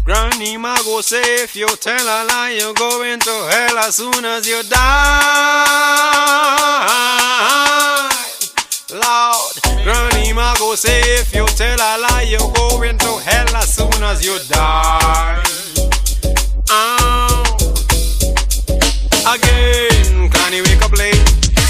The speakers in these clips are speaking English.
Granny ma go say if you tell a lie, you're going to hell as soon as you die. Lord, Granny ma go say if you tell a lie, you're going to hell as soon as you die. Again, Granny wake up late,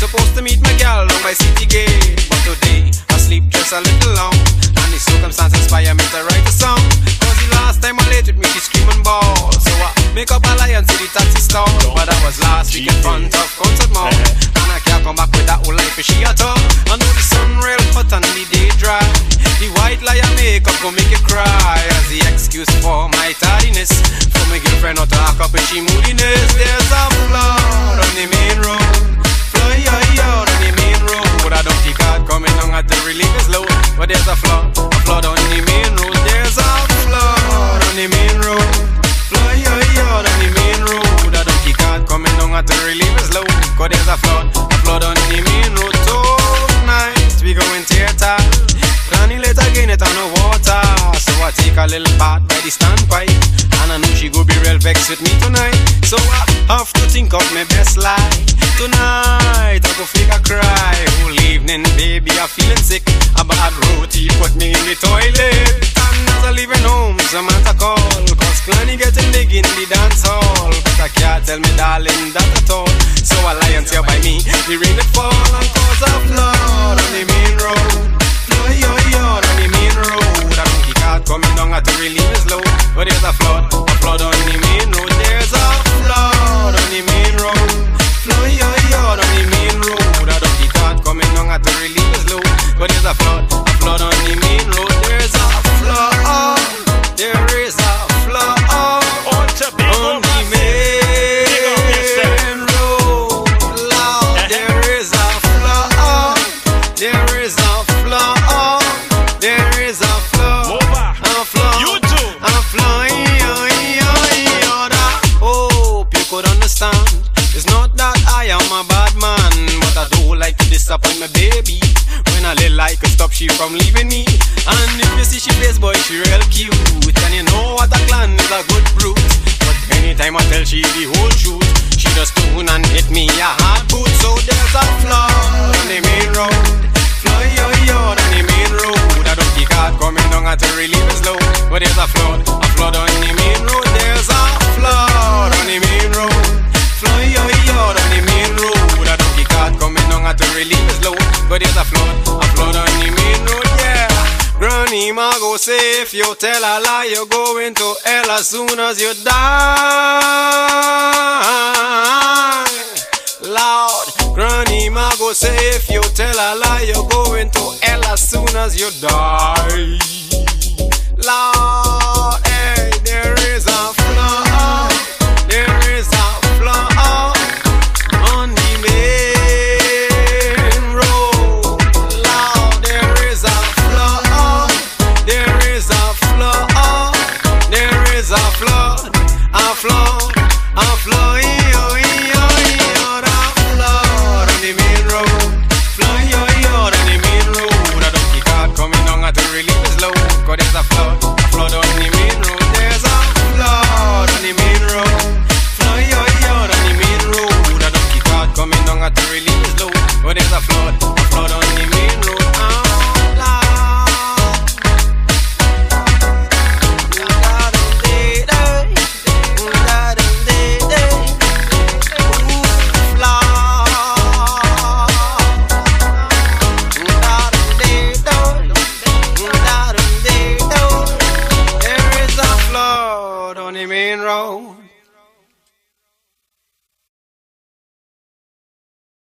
supposed to meet my girl down by city gate, but today I sleep just a little long, and the circumstances inspire me to write a song. Cause the last time I laid with me, she screaming ball, so I make up a lie and see the taxi stall. But that was last week in front of Concert Mall, and I can't come back with that old life if she at all. I know the sun real hot and the day dry, the white lie I make up go make you cry as the excuse for my tardiness, for my girlfriend not to act up in she moodiness. There's a flood on the main road, fly out on the main road. I don't think I'd coming on at the relief is low, but there's a flood on the main road. There's a flood on the main road, fly out on the main road. I don't think I'd coming on at the relief is low, cause there's a flood on the main road. Tonight we going theater, Granny let again it on the water, so I take a little part by the standpipe, and I know she go be real vexed with me tonight. So I have to think of my best lie. Tonight I go fake a cry. Whole evening baby I'm feeling sick, a bad roti put me in the toilet. And as I leaving home Samantha call, cause Granny getting big in the dance hall, but I can't tell me darling that at all. So I lie and say by me the rain that fall, and cause a flood on the main road, fly out on the main road. I don't keep out coming down at the relief is low, but there's a flood on the main road. There's a flood on the main road, fly out on the main road. I don't keep out coming down at the relief is low, but there's a flood on the main road. There's a flood, there is a flood on the main road. Lord, there is a flood, there is a flood, there is a flood, a flood, You too. a flood. Hope you could understand. It's not that I am a bad man, but I don't like to disappoint my baby. When I lay like a stop she from leaving me, and if you see she face boy she real cute, and you know Ataklan is a good brute. But anytime I tell she the whole truth, she just tune and hit me a hard boot. So there's a flood on the main road, fly out on the main road. I don't think hard coming down at the relief is low, but there's a flood on the main road. There's a flood on the main road, fly out on the main road. I don't think hard coming down at the relief is low, but there's a flood on the main road. Yeah, Granny ma go say if you tell a lie, you're going to hell as soon as you die. Lord, Granny ma go say if you tell a lie, you're going to hell as soon as you die. Lord, hey, there is a flood, there is a flood on the main road. Lord, there is a flood, there is a flood, there is a flood, a flood, a flood. On the main road, fly out on the main road. I don't keep out coming down at the relief is low, cause there's a flood on the main road. There's a flood on the main road, fly out on the main road. I don't keep out coming down at the relief is low, but there's a flood on the main road. On the main road.